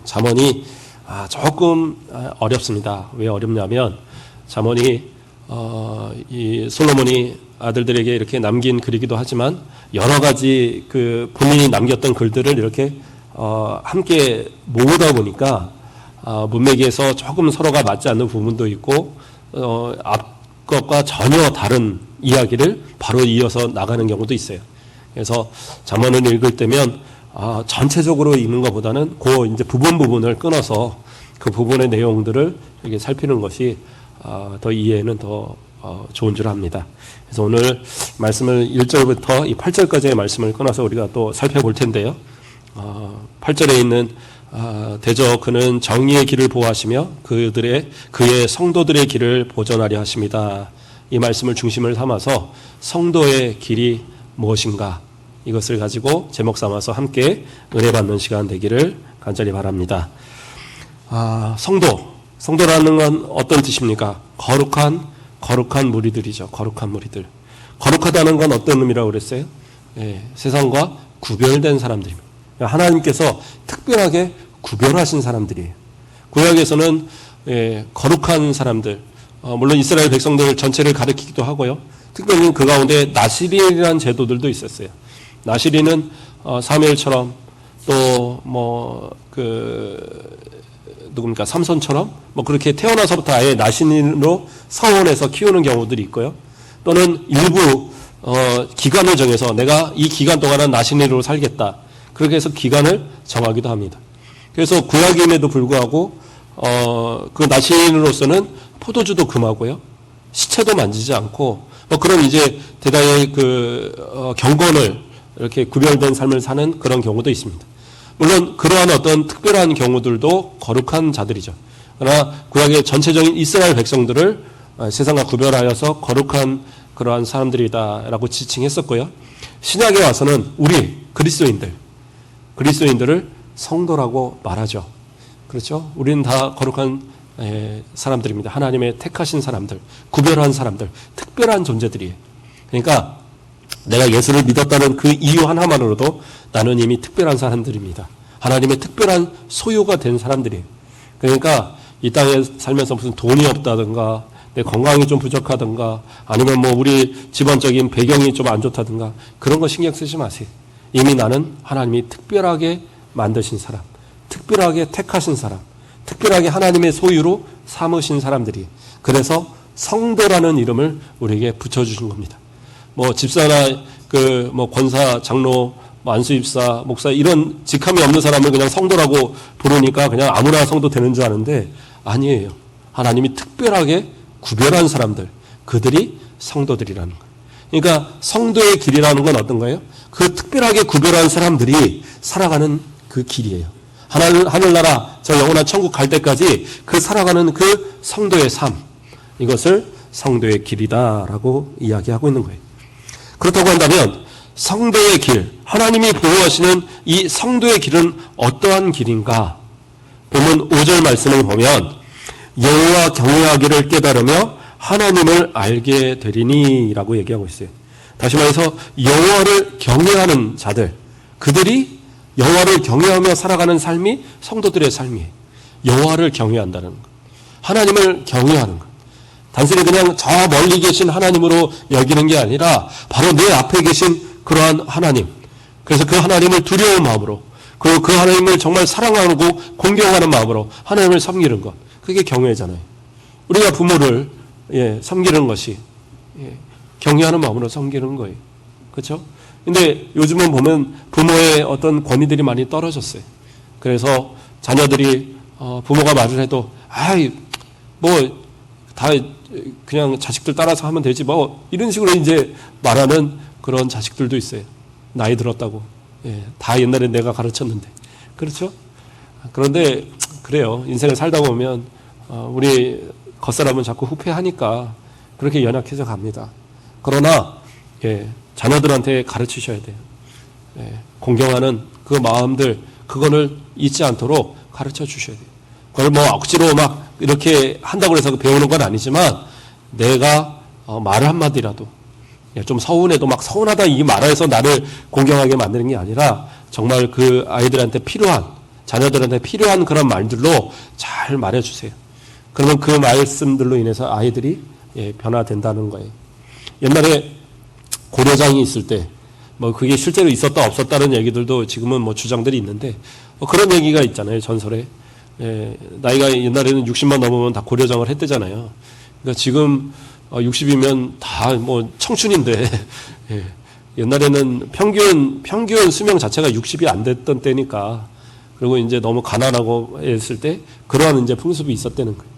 잠언이 조금 어렵습니다. 왜 어렵냐면 잠언이 이 솔로몬이 아들들에게 이렇게 남긴 글이기도 하지만 여러 가지 그 본인이 남겼던 글들을 이렇게 함께 모으다 보니까 문맥에서 조금 서로가 맞지 않는 부분도 있고 앞 것과 전혀 다른 이야기를 바로 이어서 나가는 경우도 있어요. 그래서 잠언을 읽을 때면 전체적으로 읽는 것보다는 그 이제 부분을 끊어서 그 부분의 내용들을 이렇게 살피는 것이 더 이해에는 더 좋은 줄 압니다. 그래서 오늘 말씀을 1절부터 이 8절까지의 말씀을 끊어서 우리가 또 살펴볼 텐데요. 8절에 있는 대저 그는 정의의 길을 보호하시며 그의 성도들의 길을 보전하려 하십니다. 이 말씀을 중심을 삼아서 성도의 길이 무엇인가 이것을 가지고 제목 삼아서 함께 은혜 받는 시간 되기를 간절히 바랍니다. 성도라는 건 어떤 뜻입니까? 거룩한 무리들이죠. 거룩한 무리들. 거룩하다는 건 어떤 의미라고 그랬어요? 세상과 구별된 사람들입니다. 하나님께서 특별하게 구별하신 사람들이에요. 구약에서는 거룩한 사람들, 물론 이스라엘 백성들 전체를 가리키기도 하고요. 특별히 그 가운데 나시린이라는 제도들도 있었어요. 나시린은 사무엘처럼 또 누굽니까 삼손처럼 그렇게 태어나서부터 아예 나시린으로 서원해서 키우는 경우들이 있고요. 또는 일부 기간을 정해서 내가 이 기간 동안은 나시린으로 살겠다. 그렇게 해서 기간을 정하기도 합니다. 그래서 구약임에도 불구하고 그 나시린으로서는 포도주도 금하고요. 시체도 만지지 않고 그런 이제 대단히 경건을 이렇게 구별된 삶을 사는 그런 경우도 있습니다. 물론 그러한 어떤 특별한 경우들도 거룩한 자들이죠. 그러나 구약의 전체적인 이스라엘 백성들을 세상과 구별하여서 거룩한 그러한 사람들이다라고 지칭했었고요. 신약에 와서는 우리 그리스도인들을 성도라고 말하죠. 그렇죠? 우리는 다 거룩한 사람들입니다. 하나님의 택하신 사람들, 구별한 사람들, 특별한 존재들이에요. 그러니까 내가 예수를 믿었다는 그 이유 하나만으로도 나는 이미 특별한 사람들입니다. 하나님의 특별한 소유가 된 사람들이에요. 그러니까 이 땅에 살면서 무슨 돈이 없다든가 내 건강이 좀 부족하든가 아니면 우리 집안적인 배경이 좀 안 좋다든가 그런 거 신경 쓰지 마세요. 이미 나는 하나님이 특별하게 만드신 사람, 특별하게 택하신 사람, 특별하게 하나님의 소유로 삼으신 사람들이 그래서 성도라는 이름을 우리에게 붙여주신 겁니다. 집사나 권사, 장로, 안수집사, 목사 이런 직함이 없는 사람을 그냥 성도라고 부르니까 그냥 아무나 성도 되는 줄 아는데 아니에요. 하나님이 특별하게 구별한 사람들, 그들이 성도들이라는 거예요. 그러니까 성도의 길이라는 건 어떤 거예요? 그 특별하게 구별한 사람들이 살아가는 그 길이에요. 하늘나라 저 영원한 천국 갈 때까지 그 살아가는 그 성도의 삶, 이것을 성도의 길이다라고 이야기하고 있는 거예요. 그렇다고 한다면 성도의 길, 하나님이 보호하시는 이 성도의 길은 어떠한 길인가? 본문 5절 말씀을 보면 여호와 경외하기를 깨달으며 하나님을 알게 되리니 라고 얘기하고 있어요. 다시 말해서 여호와를 경외하는 자들, 그들이 여호와를 경외하며 살아가는 삶이 성도들의 삶이에요. 여호와를 경외한다는 것, 하나님을 경외하는 것. 단순히 그냥 저 멀리 계신 하나님으로 여기는 게 아니라 바로 내 앞에 계신 그러한 하나님. 그래서 그 하나님을 두려운 마음으로 그리고 그 하나님을 정말 사랑하고 공경하는 마음으로 하나님을 섬기는 것. 그게 경외잖아요. 우리가 부모를 섬기는 것이 경외하는 마음으로 섬기는 거예요. 그렇죠? 근데 요즘은 보면 부모의 어떤 권위들이 많이 떨어졌어요. 그래서 자녀들이 부모가 말을 해도 다 그냥 자식들 따라서 하면 되지 이런 식으로 이제 말하는 그런 자식들도 있어요. 나이 들었다고. 다 옛날에 내가 가르쳤는데. 그렇죠? 그런데 그래요. 인생을 살다 보면 우리 겉사람은 자꾸 후회하니까 그렇게 연약해져 갑니다. 그러나 자녀들한테 가르치셔야 돼요. 공경하는 그 마음들 그거를 잊지 않도록 가르쳐 주셔야 돼요. 그걸 억지로 이렇게 한다고 해서 배우는 건 아니지만 내가 말 한마디라도 좀 서운해도 서운하다 이 말해서 나를 공경하게 만드는 게 아니라 정말 그 아이들한테 필요한 자녀들한테 필요한 그런 말들로 잘 말해주세요. 그러면 그 말씀들로 인해서 아이들이 변화된다는 거예요. 옛날에 고려장이 있을 때 뭐 그게 실제로 있었다 없었다는 얘기들도 지금은 뭐 주장들이 있는데 그런 얘기가 있잖아요. 전설에. 나이가 옛날에는 60만 넘으면 다 고려장을 했대잖아요. 그러니까 지금 60이면 다 뭐 청춘인데 옛날에는 평균 수명 자체가 60이 안 됐던 때니까 그리고 이제 너무 가난하고 했을 때 그러한 이제 풍습이 있었다는 거예요.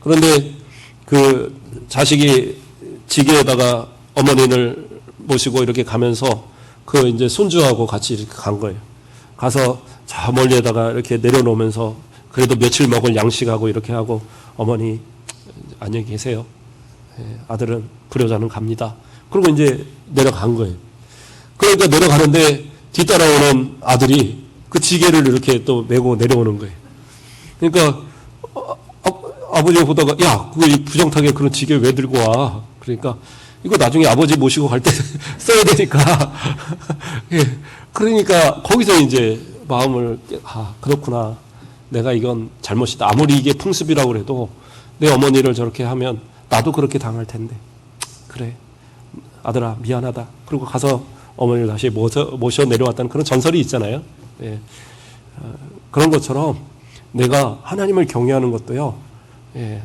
그런데 그 자식이 지게에다가 어머니를 모시고 이렇게 가면서 그 이제 손주하고 같이 이렇게 간 거예요. 가서 저 멀리에다가 이렇게 내려놓으면서 그래도 며칠 먹을 양식하고 이렇게 하고 어머니 안녕히 계세요. 아들은 불효자는 갑니다. 그리고 이제 내려간 거예요. 그러니까 내려가는데 뒤따라오는 아들이 그 지게를 이렇게 또 메고 내려오는 거예요. 그러니까 아버지가 보다가 야, 그거 부정타게 그런 지게 왜 들고 와? 그러니까 이거 나중에 아버지 모시고 갈 때 써야 되니까. 예. 그러니까 거기서 이제 마음을 그렇구나. 내가 이건 잘못이다. 아무리 이게 풍습이라고 해도 내 어머니를 저렇게 하면 나도 그렇게 당할 텐데. 그래. 아들아 미안하다. 그리고 가서 어머니를 다시 모셔 내려왔다는 그런 전설이 있잖아요. 예. 그런 것처럼 내가 하나님을 경외하는 것도요.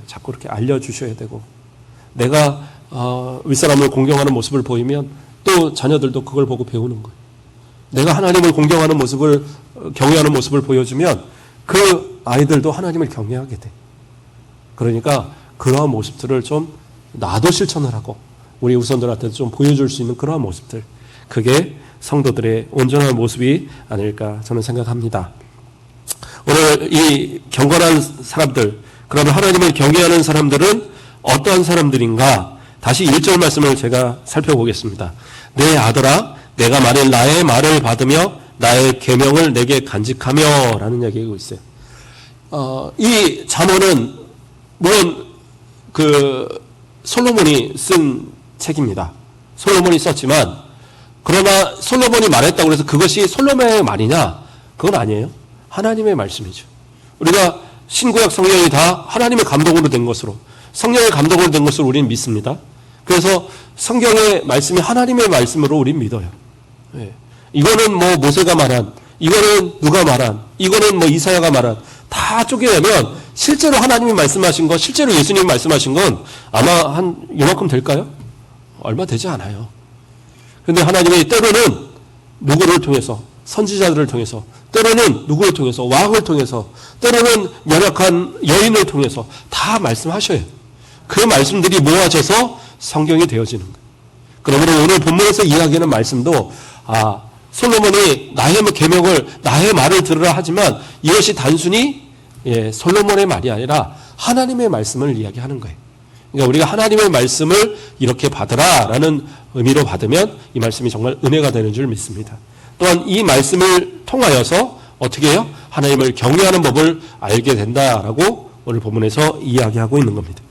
자꾸 이렇게 알려주셔야 되고 내가 윗사람을 공경하는 모습을 보이면 또 자녀들도 그걸 보고 배우는 거예요. 내가 하나님을 공경하는 모습을 경외하는 모습을 보여주면 그 아이들도 하나님을 경외하게 돼. 그러니까 그러한 모습들을 좀 나도 실천을 하고 우리 후손들한테 좀 보여줄 수 있는 그러한 모습들, 그게 성도들의 온전한 모습이 아닐까 저는 생각합니다. 오늘 이 경건한 사람들, 그러면 하나님을 경외하는 사람들은 어떠한 사람들인가? 다시 1절 말씀을 제가 살펴보겠습니다. 내 아들아 내가 만일 나의 말을 받으며 나의 계명을 내게 간직하며 라는 이야기가 있어요. 이 잠언은 물론 그 솔로몬이 쓴 책입니다. 솔로몬이 썼지만 그러나 솔로몬이 말했다고 해서 그것이 솔로몬의 말이냐? 그건 아니에요. 하나님의 말씀이죠. 우리가 신구약 성경이 다 하나님의 감동으로 된 것으로 성령의 감동으로 된 것으로 우리는 믿습니다. 그래서 성경의 말씀이 하나님의 말씀으로 우리는 믿어요. 이거는 뭐 모세가 말한, 이거는 누가 말한, 이거는 뭐 이사야가 말한, 다 쪼개내면 실제로 하나님이 말씀하신 것, 실제로 예수님이 말씀하신 건 아마 한 이만큼 될까요? 얼마 되지 않아요. 그런데 하나님이 때로는 누구를 통해서, 선지자들을 통해서, 때로는 누구를 통해서, 왕을 통해서, 때로는 연약한 여인을 통해서 다 말씀하셔요. 그 말씀들이 모아져서 성경이 되어지는 거예요. 그러므로 오늘 본문에서 이야기하는 말씀도 솔로몬이 나의 계명을 나의 말을 들으라 하지만 이것이 단순히 솔로몬의 말이 아니라 하나님의 말씀을 이야기하는 거예요. 그러니까 우리가 하나님의 말씀을 이렇게 받으라라는 의미로 받으면 이 말씀이 정말 은혜가 되는 줄 믿습니다. 또한 이 말씀을 통하여서 어떻게 해요? 하나님을 경외하는 법을 알게 된다라고 오늘 본문에서 이야기하고 있는 겁니다.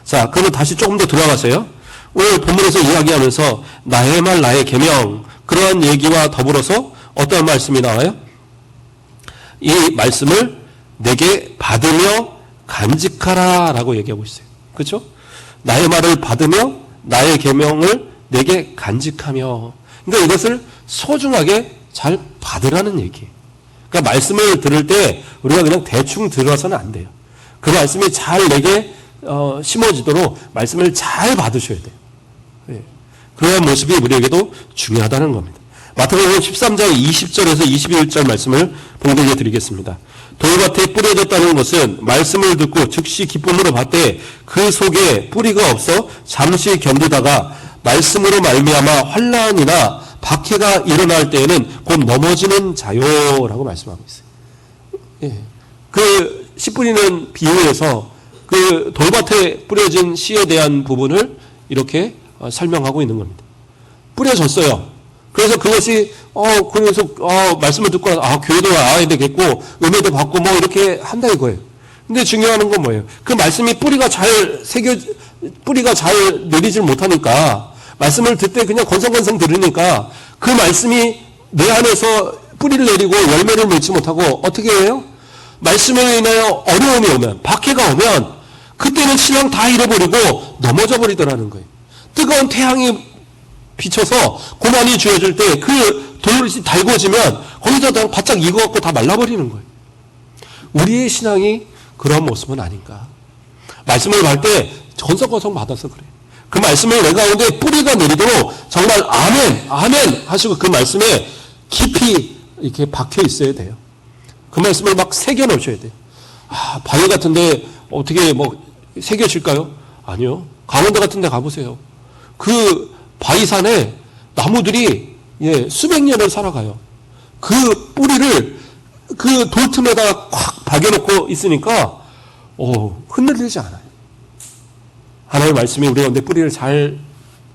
자, 그러면 다시 조금 더 들어가세요. 오늘 본문에서 이야기하면서 나의 말 나의 계명 그러한 얘기와 더불어서 어떤 말씀이 나와요? 이 말씀을 내게 받으며 간직하라 라고 얘기하고 있어요. 그렇죠? 나의 말을 받으며 나의 계명을 내게 간직하며, 그러니까 이것을 소중하게 잘 받으라는 얘기예요. 그러니까 말씀을 들을 때 우리가 그냥 대충 들어서는 안 돼요. 그 말씀이 잘 내게 심어지도록 말씀을 잘 받으셔야 돼요. 그러한 모습이 우리에게도 중요하다는 겁니다. 마태복음 13장 20절에서 21절 말씀을 봉독해 드리겠습니다. 돌밭에 뿌려졌다는 것은 말씀을 듣고 즉시 기쁨으로 받되 그 속에 뿌리가 없어 잠시 견디다가 말씀으로 말미암아 환난이나 박해가 일어날 때에는 곧 넘어지는 자요라고 말씀하고 있어요. 그 씨 뿌리는 비유에서 그 돌밭에 뿌려진 씨에 대한 부분을 이렇게 설명하고 있는 겁니다. 뿌려졌어요. 그래서 그것이 그래서 말씀을 듣고 교회도 와야 되겠고 은혜도 받고 뭐 이렇게 한다 이거예요. 근데 중요한 건 뭐예요? 그 말씀이 뿌리가 잘 내리질 못하니까 말씀을 듣되 그냥 건성건성 들으니까 그 말씀이 내 안에서 뿌리를 내리고 열매를 맺지 못하고 어떻게 해요? 말씀에 인하여 어려움이 오면, 박해가 오면 그때는 신앙 다 잃어버리고 넘어져 버리더라는 거예요. 뜨거운 태양이 비쳐서 고난이 주어질 때 그 돌이 달궈지면 거기서 다 바짝 익어갖고 다 말라버리는 거예요. 우리의 신앙이 그런 모습은 아닌가. 말씀을 할 때 건성건성 받아서 그래요. 그 말씀을 내 가운데 뿌리가 내리도록 정말 아멘, 아멘 하시고 그 말씀에 깊이 이렇게 박혀 있어야 돼요. 그 말씀을 막 새겨 놓으셔야 돼요. 아, 바위 같은데 어떻게 뭐 새겨질까요? 아니요. 강원도 같은데 가보세요. 그 바위산에 나무들이 수백 년을 살아가요. 그 뿌리를 그 돌틈에다가 콱 박여놓고 있으니까 흔들리지 않아요. 하나님의 말씀이 우리 가운데 뿌리를 잘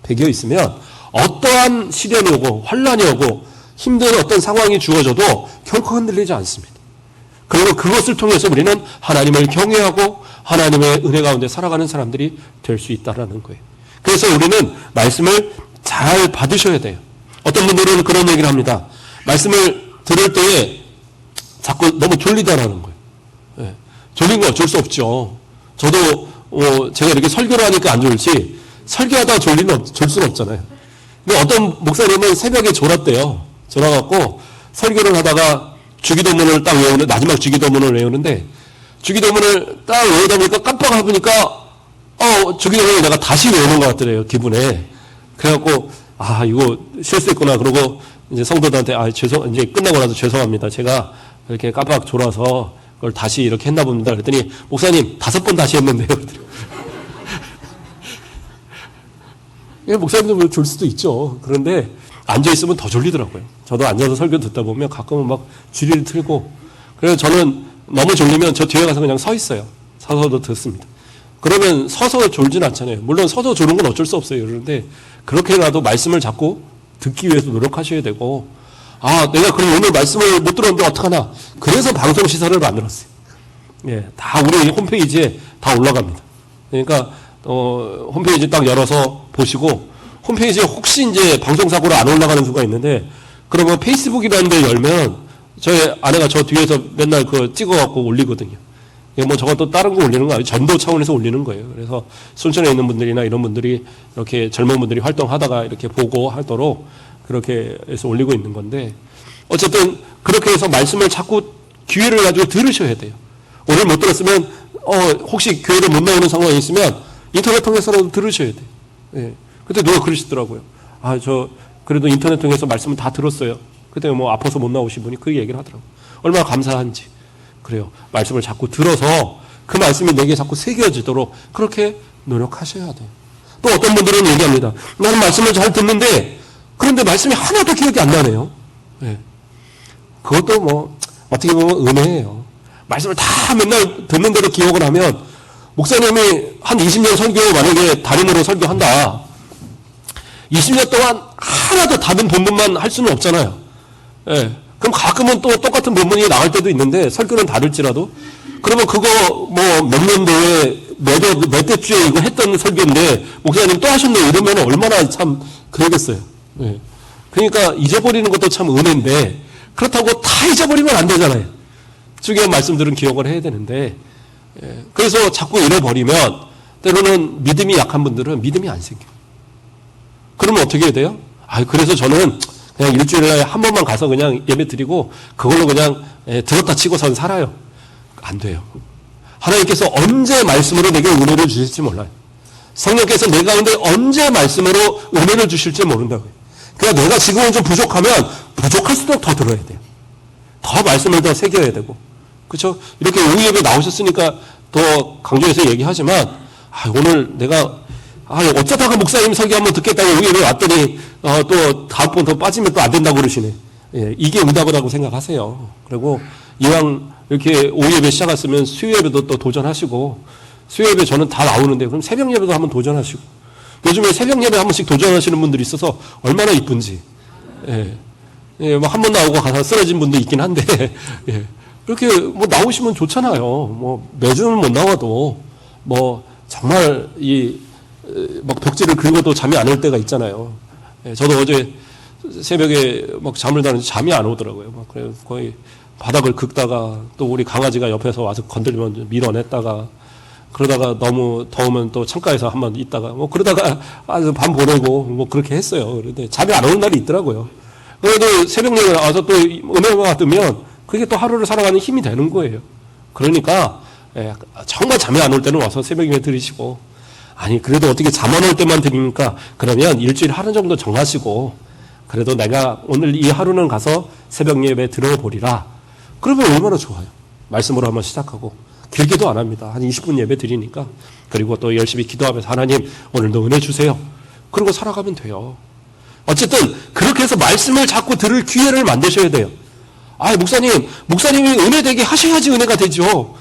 배겨 있으면 어떠한 시련이 오고 환란이 오고 힘든 어떤 상황이 주어져도 결코 흔들리지 않습니다. 그리고 그것을 통해서 우리는 하나님을 경외하고 하나님의 은혜 가운데 살아가는 사람들이 될 수 있다는 거예요. 그래서 우리는 말씀을 잘 받으셔야 돼요. 어떤 분들은 그런 얘기를 합니다. 말씀을 들을 때에 자꾸 너무 졸리다라는 거예요. 예. 졸린 거 어쩔 수 없죠. 저도 제가 이렇게 설교를 하니까 안 졸지 설교하다가 졸 수는 없잖아요. 근데 어떤 목사님은 새벽에 졸았대요. 졸아갖고 설교를 하다가 주기도문을 딱 외우는, 마지막 주기도문을 외우는데 주기도문을 딱 외우다 보니까 깜빡하고 보니까 주기도문을 내가 다시 외우는 것 같더래요. 기분에. 그래갖고 이거 실수했구나. 그러고 이제 성도들한테 이제 끝나고 나서 죄송합니다. 제가 이렇게 깜빡 졸아서 그걸 다시 이렇게 했나 봅니다. 그랬더니 목사님 5번 다시 했는데요. 목사님도 졸 수도 있죠. 그런데 앉아있으면 더 졸리더라고요. 저도 앉아서 설교 듣다 보면 가끔은 막 주리를 틀고, 그래서 저는 너무 졸리면 저 뒤에 가서 그냥 서 있어요. 서서도 듣습니다. 그러면 서서 졸진 않잖아요. 물론 서서 졸은 건 어쩔 수 없어요. 그런데 그렇게라도 말씀을 자꾸 듣기 위해서 노력하셔야 되고, 내가 그럼 오늘 말씀을 못 들었는데 어떡하나. 그래서 방송 시사를 만들었어요. 다 우리 홈페이지에 다 올라갑니다. 그러니까 홈페이지 딱 열어서 보시고, 홈페이지에 혹시 이제 방송사고로 안 올라가는 수가 있는데, 그러면 페이스북이라는 데 열면 저희 아내가 저 뒤에서 맨날 찍어갖고 올리거든요. 뭐 저것도 다른 거 올리는 거 아니에요. 전도 차원에서 올리는 거예요. 그래서 순천에 있는 분들이나 이런 분들이 이렇게 젊은 분들이 활동하다가 이렇게 보고 하도록 그렇게 해서 올리고 있는 건데, 어쨌든 그렇게 해서 말씀을 자꾸 기회를 가지고 들으셔야 돼요. 오늘 못 들었으면 혹시 교회를 못 나오는 상황이 있으면 인터넷 통해서라도 들으셔야 돼요. 그때 누가 그러시더라고요. 저 그래도 인터넷 통해서 말씀을 다 들었어요. 그때 뭐 아파서 못 나오신 분이 그 얘기를 하더라고요. 얼마나 감사한지. 그래요. 말씀을 자꾸 들어서 그 말씀이 내게 자꾸 새겨지도록 그렇게 노력하셔야 돼요. 또 어떤 분들은 얘기합니다. 나는 말씀을 잘 듣는데 그런데 말씀이 하나도 기억이 안 나네요. 그것도 뭐 어떻게 보면 은혜예요. 말씀을 다 맨날 듣는 대로 기억을 하면, 목사님이 한 20년 설교 만약에 달인으로 설교한다. 20년 동안 하나도 다른 본문만 할 수는 없잖아요. 그럼 가끔은 또 똑같은 본문이 나갈 때도 있는데 설교는 다를지라도, 그러면 그거 뭐 몇 년도에 몇 대 주에 이거 했던 설교인데 목사님 또 하셨네 이러면 얼마나 참 그러겠어요. 그러니까 잊어버리는 것도 참 은혜인데, 그렇다고 다 잊어버리면 안 되잖아요. 중요한 말씀들은 기억을 해야 되는데, 그래서 자꾸 잃어버리면 때로는 믿음이 약한 분들은 믿음이 안 생겨요. 그러면 어떻게 해야 돼요? 그래서 저는 그냥 일주일에 한 번만 가서 그냥 예배 드리고 그걸로 그냥 들었다 치고선 살아요. 안 돼요. 하나님께서 언제 말씀으로 내게 은혜를 주실지 몰라요. 성령께서 내 가운데 언제 말씀으로 은혜를 주실지 모른다고요. 그러니까 내가 지금은 좀 부족하면 부족할수록 더 들어야 돼요. 더 말씀을 더 새겨야 되고. 그렇죠? 이렇게 오후 예배 나오셨으니까 더 강조해서 얘기하지만, 오늘 내가 어쩌다가 목사님 설교 한번 듣겠다고 오후 예배 왔더니 또 다음번 더 빠지면 또 안 된다고 그러시네. 이게 응답이라고 생각하세요. 그리고 이왕 이렇게 오후 예배 시작했으면 수요 예배도 또 도전하시고, 수요 예배 저는 다 나오는데 그럼 새벽 예배도 한번 도전하시고, 요즘에 새벽 예배 한 번씩 도전하시는 분들이 있어서 얼마나 이쁜지. 뭐 한 번 나오고 가서 쓰러진 분도 있긴 한데, 이렇게 뭐 나오시면 좋잖아요. 뭐 매주는 못 나와도 뭐 정말 막 벽지를 긁어도 잠이 안 올 때가 있잖아요. 저도 어제 새벽에 막 잠을 자는데 잠이 안 오더라고요. 막 그래 거의 바닥을 긁다가 또 우리 강아지가 옆에서 와서 건들면 밀어냈다가 그러다가 너무 더우면 또 창가에서 한번 있다가 뭐 그러다가 아주 밤 보내고 뭐 그렇게 했어요. 그런데 잠이 안 오는 날이 있더라고요. 그래도 새벽 예배 와서 또 은혜가 뜨면 그게 또 하루를 살아가는 힘이 되는 거예요. 그러니까 정말 잠이 안 올 때는 와서 새벽 예배 드리시고 아니 그래도 어떻게 잠 안 올 때만 드립니까? 그러면 일주일 하루 정도 정하시고 그래도 내가 오늘 이 하루는 가서 새벽 예배 들어보리라. 그러면 얼마나 좋아요. 말씀으로 한번 시작하고 길게도 안 합니다. 한 20분 예배 드리니까 그리고 또 열심히 기도하면서 하나님 오늘도 은혜 주세요. 그리고 살아가면 돼요. 어쨌든 그렇게 해서 말씀을 자꾸 들을 기회를 만드셔야 돼요. 아, 목사님이 은혜 되게 하셔야지 은혜가 되죠.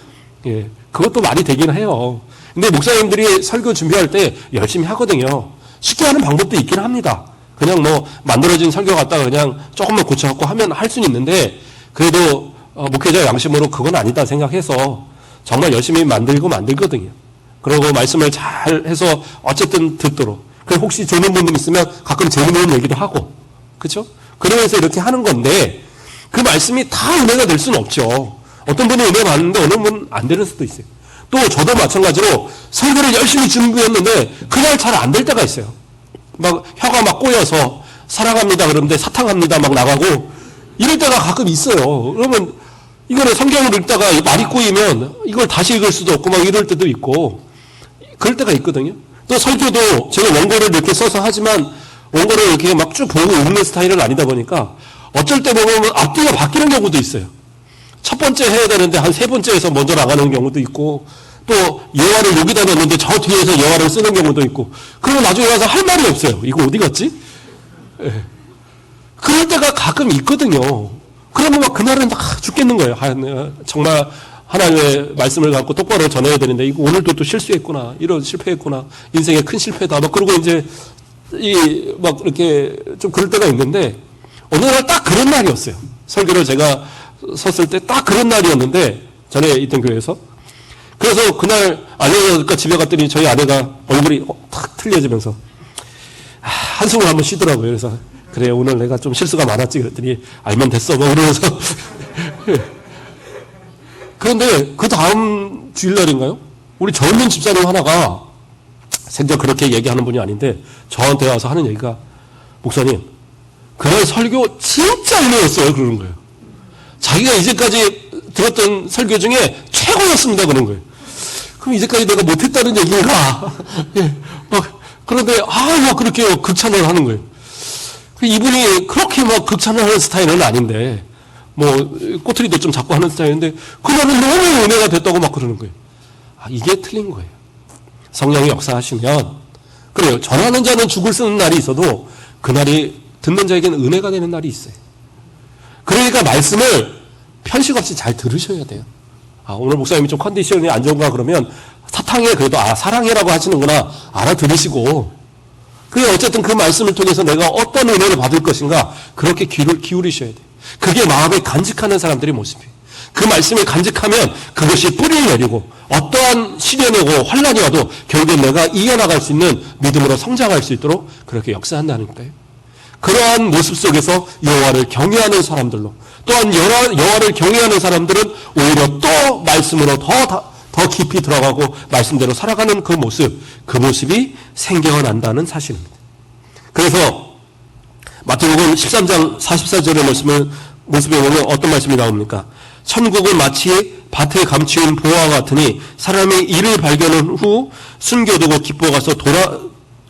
예, 그것도 말이 되긴 해요. 근데 목사님들이 설교 준비할 때 열심히 하거든요. 쉽게 하는 방법도 있긴 합니다. 그냥 뭐 만들어진 설교 갖다가 그냥 조금만 고쳐갖고 하면 할 수는 있는데 그래도 목회자 양심으로 그건 아니다 생각해서 정말 열심히 만들거든요. 그리고 말씀을 잘 해서 어쨌든 듣도록. 그리고 혹시 좋은 분들 있으면 가끔 재미있는 얘기도 하고. 그렇죠? 그러면서 이렇게 하는 건데 그 말씀이 다 은혜가 될 수는 없죠. 어떤 분은 은혜 받는데 어느 분은 안 되는 수도 있어요. 또 저도 마찬가지로 설교를 열심히 준비했는데 그날 잘 안 될 때가 있어요. 막 혀가 막 꼬여서 사랑합니다 그러는데 사탕합니다 막 나가고 이럴 때가 가끔 있어요. 그러면 이거를 성경을 읽다가 말이 꼬이면 이걸 다시 읽을 수도 없고 막 이럴 때도 있고 그럴 때가 있거든요. 또 설교도 제가 원고를 이렇게 써서 하지만 원고를 이렇게 막 쭉 보고 읽는 스타일은 아니다 보니까 어쩔 때 보면 앞뒤가 바뀌는 경우도 있어요. 첫 번째 해야 되는데 한 세 번째에서 먼저 나가는 경우도 있고 또 예화를 여기다 넣는데 저 뒤에서 예화를 쓰는 경우도 있고 그러면 나중에 가서 할 말이 없어요. 이거 어디 갔지? 예. 그럴 때가 가끔 있거든요. 그러면 막 그날은 막 죽겠는 거예요. 정말 하나님의 말씀을 갖고 똑바로 전해야 되는데 이거 오늘도 또 실수했구나. 이런 실패했구나. 인생의 큰 실패다. 막 그러고 이제 막 이렇게 좀 그럴 때가 있는데 어느 날 딱 그런 날이었어요. 설교를 제가 섰을 때 딱 그런 날이었는데 전에 있던 교회에서 그래서 그날 아내가 집에 갔더니 저희 아내가 얼굴이 탁 틀려지면서 한숨을 한번 쉬더라고요. 그래서 그래 오늘 내가 좀 실수가 많았지 그랬더니 알면 됐어 뭐 그러면서 그런데 그 다음 주일날인가요? 우리 젊은 집사님 하나가 생전 그렇게 얘기하는 분이 아닌데 저한테 와서 하는 얘기가 목사님 그날 설교 진짜 은혜였어요 그러는 거예요. 자기가 이제까지 들었던 설교 중에 최고였습니다 그런 거예요. 그럼 이제까지 내가 못했다는 얘기인가? 예, 막 그런데 막 그렇게 극찬을 하는 거예요. 이분이 그렇게 막 극찬을 하는 스타일은 아닌데 뭐 꼬투리도 좀 잡고 하는 스타일인데 그날은 너무 은혜가 됐다고 막 그러는 거예요. 이게 틀린 거예요. 성령이 역사하시면 그래요. 전하는 자는 죽을 쓰는 날이 있어도 그날이 듣는 자에게는 은혜가 되는 날이 있어요. 그러니까 말씀을 편식 없이 잘 들으셔야 돼요. 오늘 목사님이 좀 컨디션이 안 좋은가 그러면 사탕에 그래도 사랑해라고 하시는구나 알아들으시고 그게 어쨌든 그 말씀을 통해서 내가 어떤 은혜를 받을 것인가 그렇게 귀를 기울이셔야 돼요. 그게 마음에 간직하는 사람들의 모습이에요. 그 말씀을 간직하면 그것이 뿌리를 내리고 어떠한 시련이 오고 환란이 와도 결국엔 내가 이겨나갈 수 있는 믿음으로 성장할 수 있도록 그렇게 역사한다는 거예요. 그러한 모습 속에서 여호와를 경외하는 사람들로 또한 여호와를 경외하는 사람들은 오히려 또 말씀으로 더 깊이 들어가고 말씀대로 살아가는 그 모습이 생겨난다는 사실입니다. 그래서 마태복음 13장 44절의 모습에 보면 어떤 말씀이 나옵니까? 천국은 마치 밭에 감추인 보화와 같으니 사람이 이를 발견한 후 숨겨두고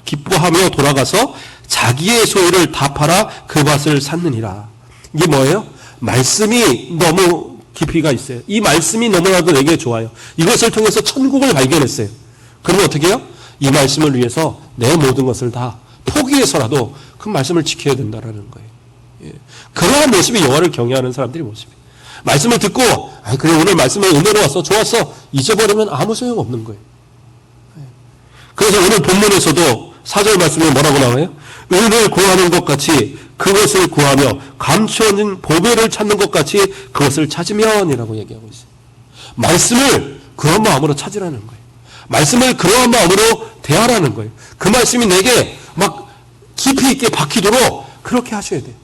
기뻐하며 돌아가서 자기의 소유를 다 팔아 그 밭을 샀느니라. 이게 뭐예요? 말씀이 너무 깊이가 있어요. 이 말씀이 너무나도 내게 좋아요. 이것을 통해서 천국을 발견했어요. 그러면 어떻게 해요? 이 말씀을 위해서 내 모든 것을 다 포기해서라도 그 말씀을 지켜야 된다는 거예요. 예. 그러한 모습이 여호와를 경외하는 사람들의 모습이에요. 말씀을 듣고 그래 오늘 말씀에 은혜로 왔어 좋았어 잊어버리면 아무 소용 없는 거예요. 예. 그래서 오늘 본문에서도 4절 말씀에 뭐라고 나와요? 은을 구하는 것 같이 그것을 구하며 감추어진 보배를 찾는 것 같이 그것을 찾으면이라고 얘기하고 있어요. 말씀을 그런 마음으로 찾으라는 거예요. 말씀을 그러한 마음으로 대하라는 거예요. 그 말씀이 내게 막 깊이 있게 박히도록 그렇게 하셔야 돼요.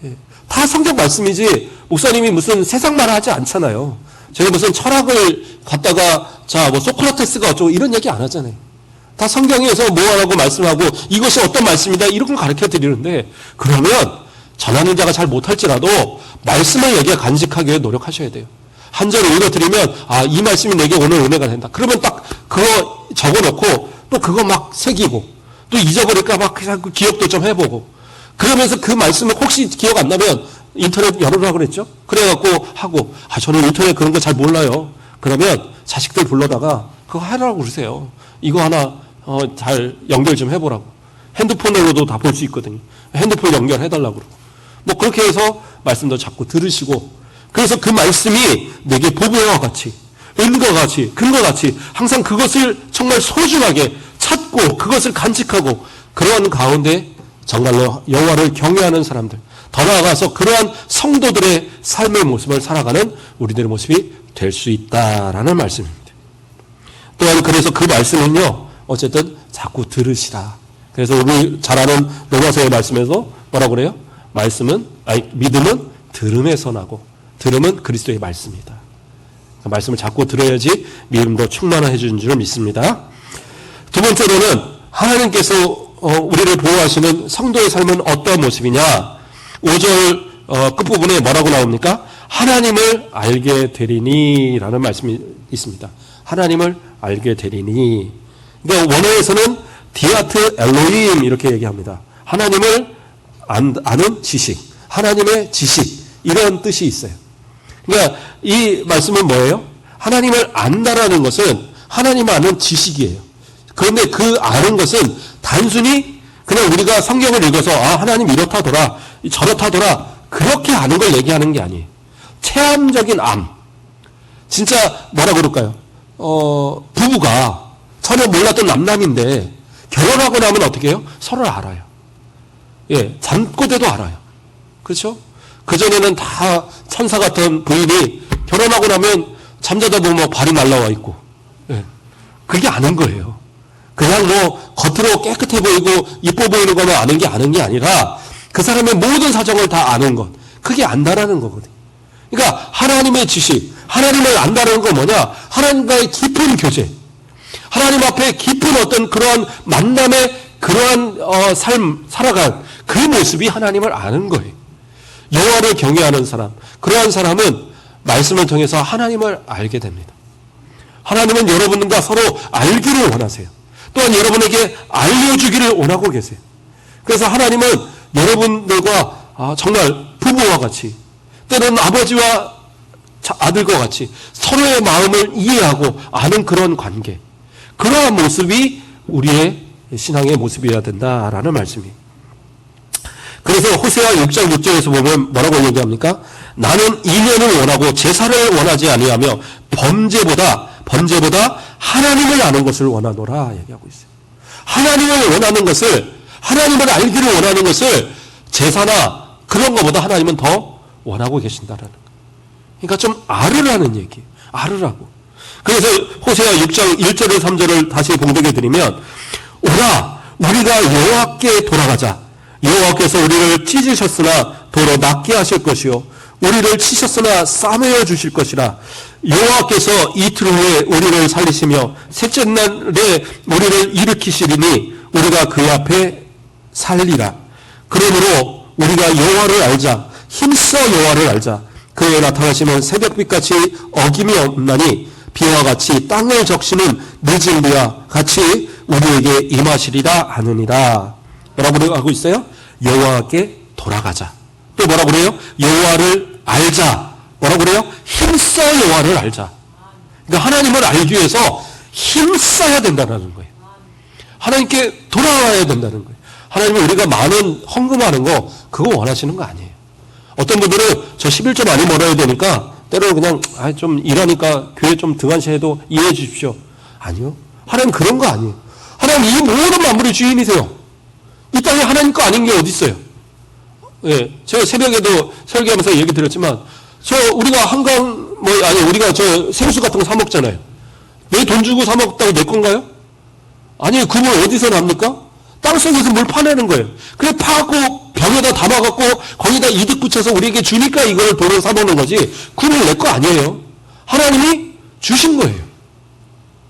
예. 다 성경 말씀이지 목사님이 무슨 세상 말 하지 않잖아요. 제가 무슨 철학을 갖다가 뭐 소크라테스가 어쩌고 이런 얘기 안 하잖아요. 다 성경에서 뭐 하라고 말씀하고 이것이 어떤 말씀이다 이런 걸 가르쳐 드리는데, 그러면 전하는 자가 잘 못할지라도 말씀을 여기에 간직하게 노력하셔야 돼요. 한 절 읽어드리면 이 말씀이 내게 오늘 은혜가 된다. 그러면 딱 그거 적어놓고 또 그거 막 새기고 또 잊어버릴까 막 기억도 좀 해보고, 그러면서 그 말씀을 혹시 기억 안 나면 인터넷 열어라 그랬죠? 그래갖고 하고, 저는 인터넷 그런 거 잘 몰라요. 그러면 자식들 불러다가 그거 하라고 그러세요. 이거 하나 잘 연결 좀 해보라고. 핸드폰으로도 다 볼 수 있거든요. 핸드폰 연결해달라고 그러고. 뭐 그렇게 해서 말씀도 자꾸 들으시고, 그래서 그 말씀이 내게 보배와 같이, 은과 같이, 금과 같이 항상 그것을 정말 소중하게 찾고 그것을 간직하고, 그러한 가운데 정말로 여호와를 경외하는 사람들, 더 나아가서 그러한 성도들의 삶의 모습을 살아가는 우리들의 모습이 될 수 있다라는 말씀입니다. 또한 그래서 그 말씀은요, 어쨌든 자꾸 들으시라. 그래서 우리 잘 아는 로마서의 말씀에서 뭐라고 그래요? 믿음은 들음에서 나고 들음은 그리스도의 말씀이다. 말씀을 자꾸 들어야지 믿음도 충만해지는 줄 믿습니다. 두 번째로는 하나님께서 우리를 보호하시는 성도의 삶은 어떤 모습이냐? 5절 끝부분에 뭐라고 나옵니까? 하나님을 알게 되리니 라는 말씀이 있습니다. 하나님을 알게 되리니. 그러니까 원어에서는 디아트 엘로힘 이렇게 얘기합니다. 하나님을 아는 지식, 하나님의 지식, 이런 뜻이 있어요. 그러니까 이 말씀은 뭐예요? 하나님을 안다라는 것은 하나님을 아는 지식이에요. 그런데 그 아는 것은 단순히 그냥 우리가 성경을 읽어서 하나님 이렇다더라 저렇다더라 그렇게 아는 걸 얘기하는 게 아니에요. 체험적인 암. 진짜 뭐라 그럴까요? 부부가 전혀 몰랐던 남남인데 결혼하고 나면 어떻게 해요? 서로를 알아요. 예, 잠꼬대도 알아요. 그렇죠? 그전에는 다 천사 같은 부인이 결혼하고 나면 잠자다 보면 발이 날라와 있고, 예, 그게 아는 거예요. 그냥 뭐 겉으로 깨끗해 보이고 이뻐 보이는 것만 아는 게 아니라 그 사람의 모든 사정을 다 아는 것, 그게 안다라는 거거든요. 그러니까 하나님의 지식, 하나님을 안다는 건 뭐냐? 하나님과의 깊은 교제, 하나님 앞에 깊은 어떤 그러한 만남의 그러한 삶 살아간 그 모습이 하나님을 아는 거예요. 여호와를 경외하는 사람, 그러한 사람은 말씀을 통해서 하나님을 알게 됩니다. 하나님은 여러분과 서로 알기를 원하세요. 또한 여러분에게 알려주기를 원하고 계세요. 그래서 하나님은 여러분들과 정말 부부와 같이, 때로는 아버지와 아들과 같이 서로의 마음을 이해하고 아는 그런 관계, 그러한 모습이 우리의 신앙의 모습이어야 된다라는 말씀이에요. 그래서 호세아 6장 6절에서 보면 뭐라고 얘기합니까? 나는 인연을 원하고 제사를 원하지 아니하며 범죄보다 하나님을 아는 것을 원하노라 얘기하고 있어요. 하나님을 원하는 것을, 하나님을 알기를 원하는 것을 제사나 그런 것보다 하나님은 더 원하고 계신다라는 거예요. 그러니까 좀 알으라는 얘기예요. 알으라고. 그래서 호세아 6장 1절에 3절을 다시 봉독해 드리면, 오라 우리가 여호와께 돌아가자. 여호와께서 우리를 찢으셨으나 도로 낫게 하실 것이요 우리를 치셨으나 싸매어 주실 것이라. 여호와께서 이틀 후에 우리를 살리시며 셋째 날에 우리를 일으키시리니 우리가 그 앞에 살리라. 그러므로 우리가 여호와를 알자. 힘써 여호와를 알자. 그의 나타나시면 새벽빛같이 어김이 없나니 비와 같이 땅을 적시는 늦은 비와 같이 우리에게 임하시리라 하느니라. 뭐라고 하고 있어요? 여호와께 돌아가자. 또 뭐라고 그래요? 여호와를 알자. 뭐라고 그래요? 힘써 여호와를 알자. 그러니까 하나님을 알기 위해서 힘써야 된다는 거예요. 하나님께 돌아와야 된다는 거예요. 하나님은 우리가 많은 헌금하는 거 그거 원하시는 거 아니에요. 어떤 분들은 저 11조 많이 벌어야 되니까 때로는 그냥 좀 일하니까 교회 좀 등한시해도 이해해 주십시오. 아니요. 하나님 그런 거 아니에요. 하나님 이 모든 만물의 주인이세요. 이 땅에 하나님 거 아닌 게 어디 있어요? 예, 제가 새벽에도 설교하면서 얘기 드렸지만, 우리가 우리가 생수 같은 거 사 먹잖아요. 내 돈 주고 사 먹다고 내 건가요? 아니에요. 그 물 어디서 납니까? 땅 속에서 물 파내는 거예요. 그래 파고 병에다 담아갖고 거기다 이득 붙여서 우리에게 주니까 이걸 돈으로 사먹는 거지 그건 내 거 아니에요. 하나님이 주신 거예요.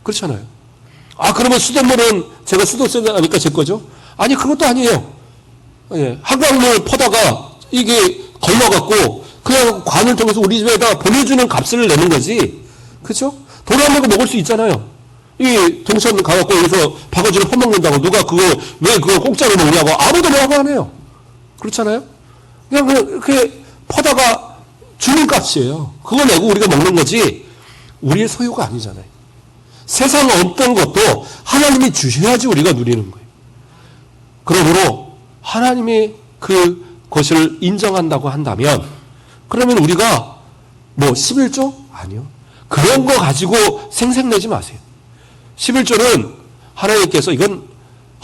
그렇잖아요. 그러면 수돗물은 제가 수도세 하니까 제 거죠? 아니 그것도 아니에요. 예, 한강물 퍼다가 이게 걸러갖고 그냥 관을 통해서 우리 집에다 보내주는 값을 내는 거지. 그렇죠? 돈 안 내고 먹을 수 있잖아요. 이 동천 가갖고 여기서 바가지를 퍼먹는다고 누가 왜 그거 공짜로 먹냐고 아무도 뭐라고 안 해요. 그렇잖아요? 그냥 그렇게 퍼다가 주는 값이에요. 그거 내고 우리가 먹는 거지 우리의 소유가 아니잖아요. 세상 어떤 것도 하나님이 주셔야지 우리가 누리는 거예요. 그러므로 하나님이 그것을 인정한다고 한다면 그러면 우리가 뭐 11조? 아니요. 그런 거 가지고 생색내지 마세요. 11조는 하나님께서 이건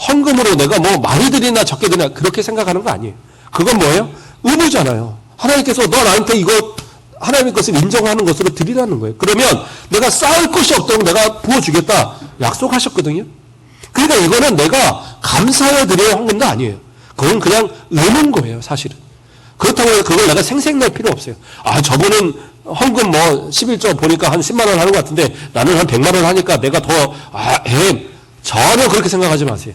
헌금으로 내가 뭐 많이 드리나 적게 드리나 그렇게 생각하는 거 아니에요. 그건 뭐예요? 의무잖아요. 하나님께서 너 나한테 이거 하나님의 것을 인정하는 것으로 드리라는 거예요. 그러면 내가 쌓을 것이 없도록 내가 부어주겠다 약속하셨거든요. 그러니까 이거는 내가 감사하여 드려야 헌금도 아니에요. 그건 그냥 의무인 거예요, 사실은. 그렇다고 해서 그걸 내가 생색낼 필요 없어요. 저분은 헌금 뭐 11조 보니까 한 10만 원 하는 것 같은데 나는 한 100만 원 하니까 내가 더 전혀 그렇게 생각하지 마세요.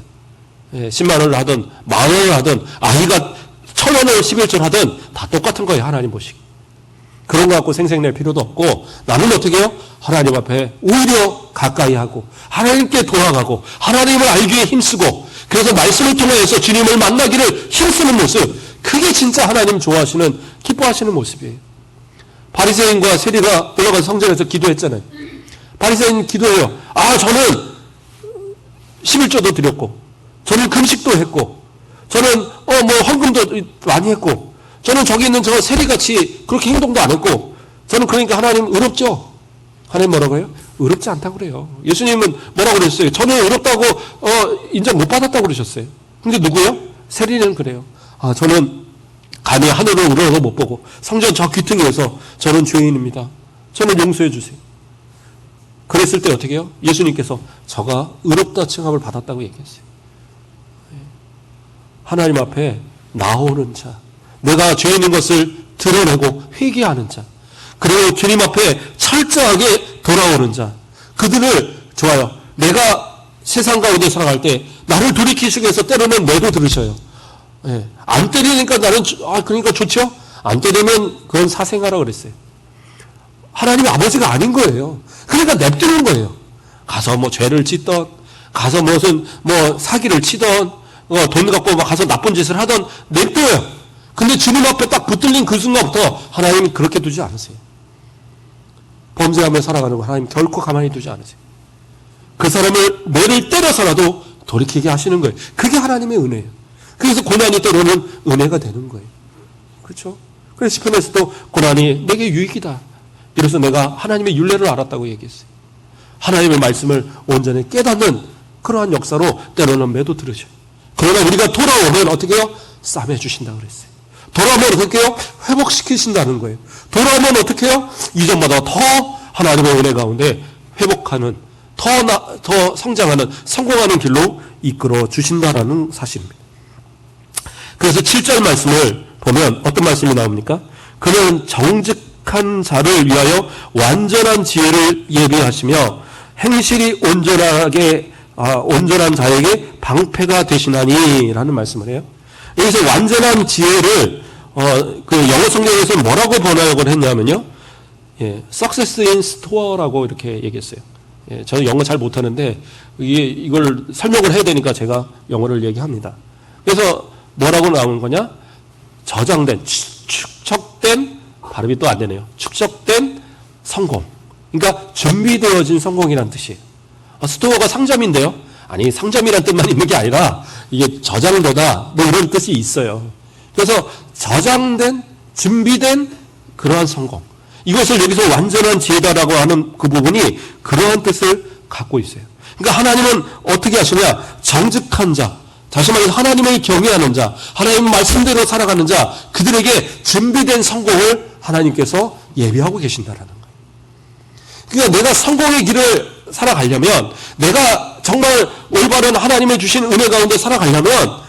10만 원을 하든 만 원을 하든 아이가 1,000원을 11조를 하든 다 똑같은 거예요, 하나님 보시기. 그런 거 갖고 생색낼 필요도 없고 나는 어떻게 해요? 하나님 앞에 오히려 가까이 하고 하나님께 돌아가고 하나님을 알기에 힘쓰고 그래서 말씀을 통해서 주님을 만나기를 힘쓰는 모습, 그게 진짜 하나님 좋아하시는 기뻐하시는 모습이에요. 바리새인과 세리가 올라가서 성전에서 기도했잖아요. 바리새인 기도해요. 저는 11조도 드렸고 저는 금식도 했고 저는 뭐 헌금도 많이 했고 저는 저기 있는 저 세리같이 그렇게 행동도 안 했고 저는 그러니까 하나님 의롭죠? 하나님 뭐라고 해요? 의롭지 않다고 그래요. 예수님은 뭐라고 그랬어요? 저는 의롭다고 인정 못 받았다고 그러셨어요. 근데 누구요? 세리는 그래요. 저는 감히 하늘을 우러러서 못 보고 성전 저 귀퉁이에서 저는 죄인입니다. 저는 용서해 주세요. 그랬을 때 어떻게 해요? 예수님께서 저가 의롭다 칭함을 받았다고 얘기했어요. 하나님 앞에 나오는 자, 내가 죄인인 것을 드러내고 회개하는 자, 그리고 주님 앞에 철저하게 돌아오는 자, 그들을 좋아요. 내가 세상 가운데 살아갈 때 나를 돌이키시기 위해서 때로는 매도 들으셔요. 안 때리니까 나는 그러니까 좋죠? 안 때리면 그건 사생하라 그랬어요. 하나님이 아버지가 아닌 거예요. 그러니까 냅두는 거예요. 가서 뭐 죄를 짓던, 가서 무슨 뭐 사기를 치던, 돈 갖고 막 가서 나쁜 짓을 하던 냅둬요. 근데 주님 앞에 딱 붙들린 그 순간부터 하나님이 그렇게 두지 않으세요. 범죄하며 살아가는 거 하나님 결코 가만히 두지 않으세요. 그 사람을 매를 때려서라도 돌이키게 하시는 거예요. 그게 하나님의 은혜예요. 그래서 고난이 때로는 은혜가 되는 거예요. 그렇죠? 그래서 시편에서도 고난이 내게 유익이다. 이래서 내가 하나님의 율례를 알았다고 얘기했어요. 하나님의 말씀을 온전히 깨닫는 그러한 역사로 때로는 매도 들으셔요. 그러나 우리가 돌아오면 어떻게 해요? 싸매 주신다고 그랬어요. 돌아오면 어떻게 해요? 회복시키신다는 거예요. 돌아오면 어떻게 해요? 이전보다 더 하나님의 은혜 가운데 회복하는, 더 성장하는, 성공하는 길로 이끌어 주신다라는 사실입니다. 그래서 7절 말씀을 보면 어떤 말씀이 나옵니까? 그는 정직한 자를 위하여 완전한 지혜를 예비하시며 행실이 온전한 자에게 방패가 되시나니 라는 말씀을 해요. 여기서 완전한 지혜를 그 영어 성경에서 뭐라고 번역을 했냐면요, success in store라고 이렇게 얘기했어요. 저는 영어 잘 못하는데 이걸 설명을 해야 되니까 제가 영어를 얘기합니다. 그래서 뭐라고 나온 거냐? 저장된, 축적된, 발음이 또 안 되네요. 축적된 성공. 그러니까 준비되어진 성공이라는 뜻이에요. 스토어가 상점인데요. 아니, 상점이라는 뜻만 있는 게 아니라 이게 저장되다 뭐 이런 뜻이 있어요. 그래서 저장된, 준비된 그러한 성공. 이것을 여기서 완전한 지혜다라고 하는 그 부분이 그러한 뜻을 갖고 있어요. 그러니까 하나님은 어떻게 하시냐? 정직한 자, 다시 말해서 하나님을 경외하는 자, 하나님 말씀대로 살아가는 자, 그들에게 준비된 성공을 하나님께서 예비하고 계신다라는 거예요. 그러니까 내가 성공의 길을 살아가려면, 내가 정말 올바른 하나님의 주신 은혜 가운데 살아가려면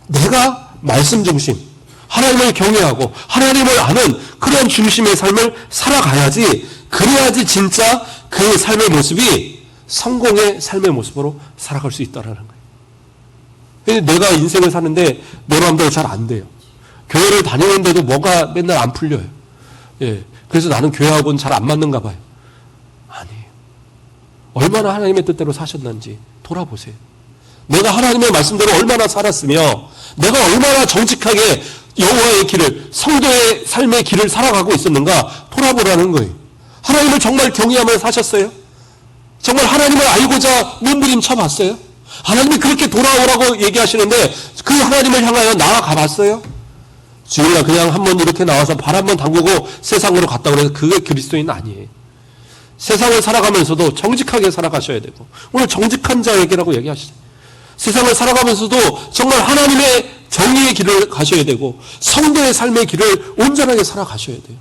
내가 말씀 중심, 하나님을 경외하고 하나님을 아는 그런 중심의 삶을 살아가야지, 그래야지 진짜 그 삶의 모습이 성공의 삶의 모습으로 살아갈 수 있다라는 거예요. 내가 인생을 사는데 내 마음대로 잘 안 돼요. 교회를 다니는데도 뭐가 맨날 안 풀려요. 예. 그래서 나는 교회하고는 잘 안 맞는가 봐요. 아니에요. 얼마나 하나님의 뜻대로 사셨는지 돌아보세요. 내가 하나님의 말씀대로 얼마나 살았으며 내가 얼마나 정직하게 여호와의 길을, 성도의 삶의 길을 살아가고 있었는가 돌아보라는 거예요. 하나님을 정말 경외하며 사셨어요? 정말 하나님을 알고자 몸부림쳐 봤어요? 하나님이 그렇게 돌아오라고 얘기하시는데 그 하나님을 향하여 나아가 봤어요? 주일날 그냥 한번 이렇게 나와서 발 한번 담그고 세상으로 갔다 그래서 그게 그리스도인 아니에요. 세상을 살아가면서도 정직하게 살아가셔야 되고, 오늘 정직한 자에게라고 얘기하시죠. 세상을 살아가면서도 정말 하나님의 정의의 길을 가셔야 되고 성도의 삶의 길을 온전하게 살아가셔야 돼요.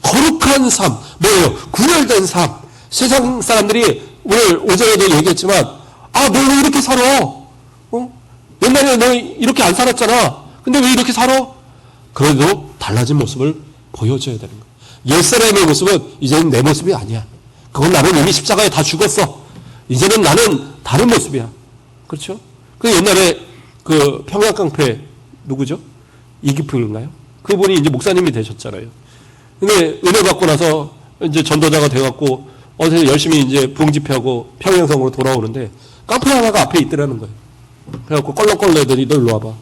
거룩한 삶, 뭐예요? 구별된 삶. 세상 사람들이 오늘 오전에도 얘기했지만, 아, 너 왜 이렇게 살아? 옛날에 너 이렇게 안 살았잖아. 근데 왜 이렇게 살아? 그래도 달라진 모습을 보여줘야 되는 거예요. 옛사람의 모습은 이제는 내 모습이 아니야. 그건 나는 이미 십자가에 다 죽었어. 이제는 나는 다른 모습이야. 그렇죠? 그 옛날에 그 평양깡패 누구죠? 이기풍인가요? 그분이 이제 목사님이 되셨잖아요. 근데 은혜 받고 나서 이제 전도자가 돼갖고 어제 열심히 이제 부흥 집회하고 평양성으로 돌아오는데 깡패 하나가 앞에 있더라는 거예요. 그래갖고 껄렁껄렁 너 일로 와봐.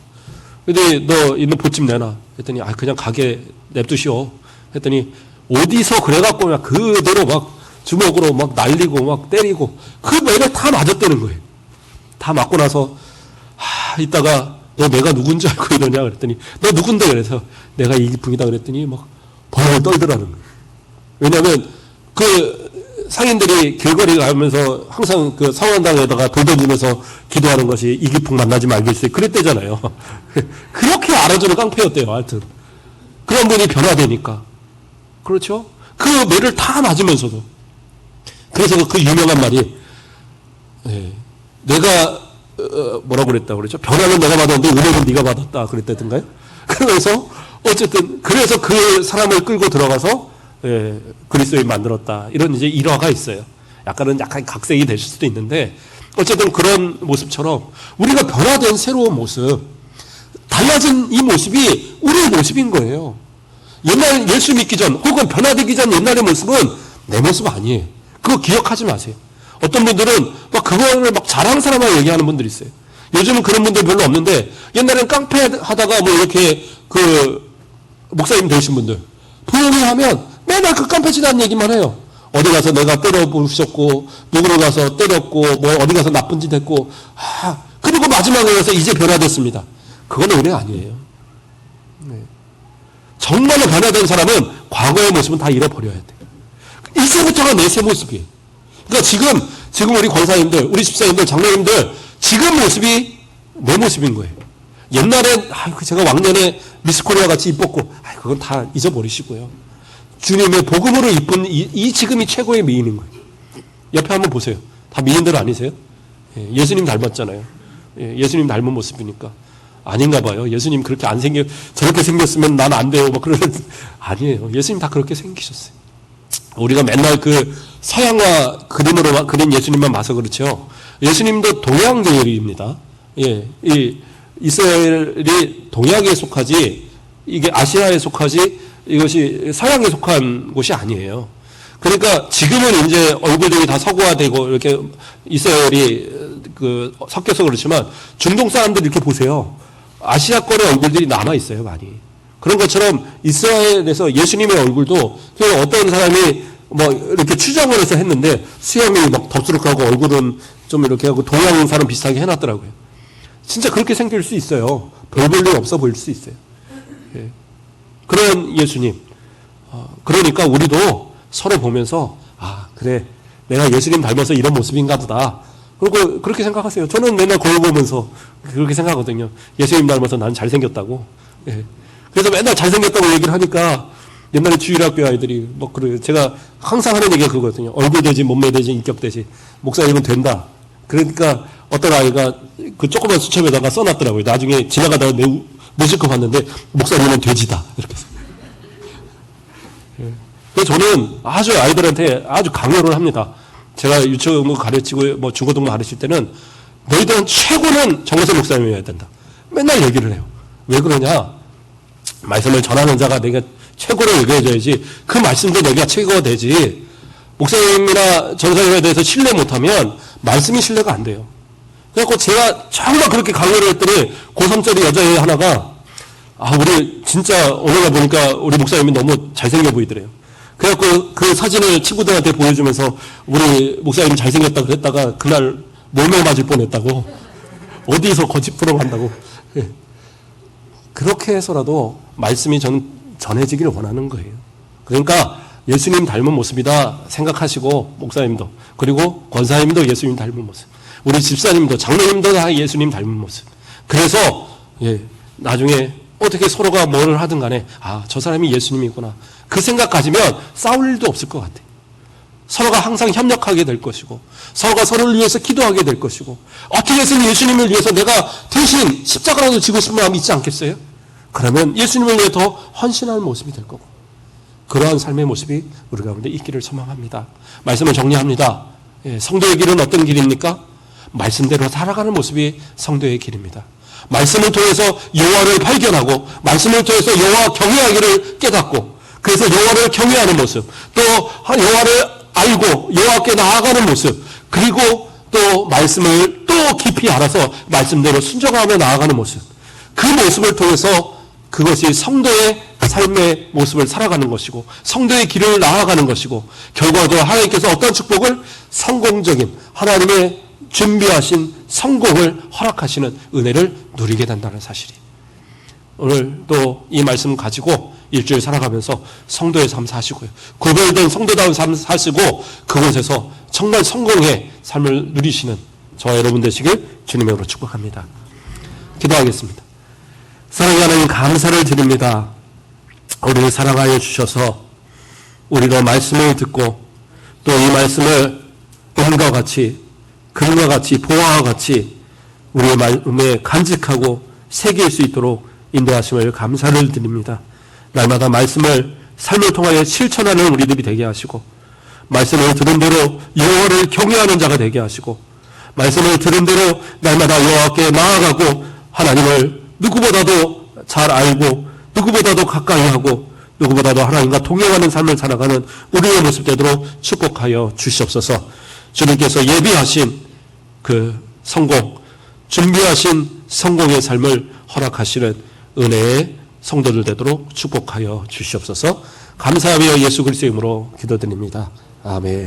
근데 너 있는 보집 내놔. 했더니 그냥 가게 냅두시오. 했더니 어디서 그래갖고 막 그대로 막 주먹으로 막 날리고 막 때리고 그 매를 다 맞았다는 거예요. 다 맞고 나서 이따가 너 내가 누군지 알고 이러냐 그랬더니 너 누군데 그래서 내가 이기풍이다 그랬더니 막 벌벌 떨더라는 거예요. 왜냐하면 그 상인들이 길거리 가면서 항상 그 성황당에다가 돌 던지면서 기도하는 것이 이기풍 만나지 말겠어요. 그랬대잖아요. 그렇게 알아주는 깡패였대요. 하여튼 그런 분이 변화되니까. 그렇죠? 그 매를 다 맞으면서도. 그래서 그 유명한 말이 내가 뭐라고 그랬다고 그랬죠? 변화는 내가 받았는데 은혜는 네가 받았다 그랬다던가요? 그러면서 어쨌든 그래서 그 사람을 끌고 들어가서 그리스도인 만들었다. 이런 이제 일화가 있어요. 약간 각색이 되실 수도 있는데 어쨌든 그런 모습처럼 우리가 변화된 새로운 모습, 달라진 이 모습이 우리의 모습인 거예요. 옛날 예수 믿기 전 혹은 변화되기 전 옛날의 모습은 내 모습 아니에요. 그거 기억하지 마세요. 어떤 분들은 막 그거를 막 자랑 사람하고 얘기하는 분들이 있어요. 요즘은 그런 분들 별로 없는데 옛날엔 깡패 하다가 뭐 이렇게 그 목사님 되신 분들 부흥회 하면 맨날 그 깡패 지난 얘기만 해요. 어디 가서 내가 때려 부셨고 누구를 가서 때렸고 뭐 어디 가서 나쁜 짓 했고 그리고 마지막에 가서 이제 변화됐습니다. 그건 은혜 아니에요. 네. 정말로 변화된 사람은 과거의 모습은 다 잃어버려야 돼. 이제부터가 내 새 모습이에요. 그러니까 지금 우리 권사님들, 우리 집사님들, 장로님들 지금 모습이 내 모습인 거예요. 옛날엔 제가 왕년에 미스코리아 같이 이뻤고 그건 다 잊어버리시고요. 주님의 복음으로 이쁜 이 지금이 최고의 미인인 거예요. 옆에 한번 보세요. 다 미인들 아니세요? 예수님 닮았잖아요. 예수님 닮은 모습이니까. 아닌가 봐요. 예수님 그렇게 저렇게 생겼으면 난 안 돼요. 막 그러는 아니에요. 예수님 다 그렇게 생기셨어요. 우리가 맨날 그 서양화 그림으로 그린 예수님만 봐서 그렇죠. 예수님도 동양 계열입니다. 이 이스라엘이 동양에 속하지 이게 아시아에 속하지 이것이 서양에 속한 곳이 아니에요. 그러니까 지금은 이제 얼굴들이 다 서구화되고 이렇게 이스라엘이 섞여서 그렇지만 중동 사람들 이렇게 보세요. 아시아권의 얼굴들이 남아 있어요, 많이. 그런 것처럼 이스라엘에서 예수님의 얼굴도 그냥 어떤 사람이 뭐 이렇게 추정을 해서 했는데 수염이 막 덥수룩하고 얼굴은 좀 이렇게 하고 동양 사람 비슷하게 해놨더라고요. 진짜 그렇게 생길 수 있어요. 별 볼 일 없어 보일 수 있어요. 그런 예수님. 그러니까 우리도 서로 보면서 그래 내가 예수님 닮아서 이런 모습인가 보다. 그리고 그렇게 생각하세요. 저는 맨날 거울 보면서 그렇게 생각하거든요. 예수님 닮아서 난 잘생겼다고. 그래서 맨날 잘생겼다고 얘기를 하니까 옛날에 주일학교 아이들이 뭐 그래요. 제가 항상 하는 얘기가 그거거든요. 얼굴 되지 몸매 되지 인격 되지 목사님은 된다. 그러니까 어떤 아이가 그 조그만 수첩에다가 써놨더라고요. 나중에 지나가다가 내 무지개 봤는데 목사님은 돼지다. 이렇게 해서. 그래서 저는 아주 아이들한테 아주 강요를 합니다. 제가 유치원 가르치고 뭐 중고등부 가르칠 때는 너희들은 최고는 정호세 목사님이어야 된다. 맨날 얘기를 해요. 왜 그러냐? 말씀을 전하는 자가 내가 최고로 얘기해줘야지 그 말씀도 내가 최고가 되지. 목사님이나 전사님에 대해서 신뢰 못하면 말씀이 신뢰가 안 돼요. 그래서 제가 정말 그렇게 강요를 했더니 고3짜리 여자애 하나가 우리 진짜 오늘 가 보니까 우리 목사님이 너무 잘생겨 보이더래요. 그래갖고 그 사진을 친구들한테 보여주면서 우리 목사님 잘생겼다 그랬다가 그날 몰매 맞을 뻔했다고. 어디서 거짓 프로한다고. 그렇게 해서라도 말씀이 전해지기를 원하는 거예요. 그러니까 예수님 닮은 모습이다 생각하시고 목사님도 그리고 권사님도 예수님 닮은 모습, 우리 집사님도 장로님도 다 예수님 닮은 모습. 그래서 나중에 어떻게 서로가 뭘 하든 간에 저 사람이 예수님이구나 그 생각 가지면 싸울 일도 없을 것 같아요. 서로가 항상 협력하게 될 것이고 서로가 서로를 위해서 기도하게 될 것이고 어떻게 해서는 예수님을 위해서 내가 대신 십자가라도 지고 싶은 마음이 있지 않겠어요? 그러면 예수님을 위해 더 헌신하는 모습이 될 거고 그러한 삶의 모습이 우리 가운데 있기를 소망합니다. 말씀을 정리합니다. 성도의 길은 어떤 길입니까? 말씀대로 살아가는 모습이 성도의 길입니다. 말씀을 통해서 여호와를 발견하고 말씀을 통해서 여호와 경외하기를 깨닫고 그래서 여호와를 경외하는 모습 또 여호와를 알고 여호와께 나아가는 모습 그리고 또 말씀을 또 깊이 알아서 말씀대로 순종하며 나아가는 모습 그 모습을 통해서 그것이 성도의 삶의 모습을 살아가는 것이고 성도의 길을 나아가는 것이고 결과적으로 하나님께서 어떤 축복을 성공적인 하나님의 준비하신 성공을 허락하시는 은혜를 누리게 된다는 사실이 오늘 또 이 말씀 가지고 일주일 살아가면서 성도의 삶 사시고요. 구별된 성도다운 삶 사시고 그곳에서 정말 성공의 삶을 누리시는 저와 여러분 되시길 주님의 이름으로 축복합니다. 기도하겠습니다. 사랑하는 하나님 감사를 드립니다. 우리를 사랑하여 주셔서 우리가 말씀을 듣고 또 이 말씀을 음과 같이 글과 같이 보화와 같이 우리의 마음에 간직하고 새길 수 있도록 인도하심을 감사를 드립니다. 날마다 말씀을 삶을 통하여 실천하는 우리들이 되게 하시고 말씀을 들은 대로 여호와를 경외하는 자가 되게 하시고 말씀을 들은 대로 날마다 여호와께 나아가고 하나님을 누구보다도 잘 알고 누구보다도 가까이 하고 누구보다도 하나님과 동행하는 삶을 살아가는 우리의 모습 되도록 축복하여 주시옵소서. 주님께서 예비하신 그 성공, 준비하신 성공의 삶을 허락하시는 은혜의 성도들 되도록 축복하여 주시옵소서. 감사하며 예수 그리스도의 이름으로 기도드립니다. 아멘.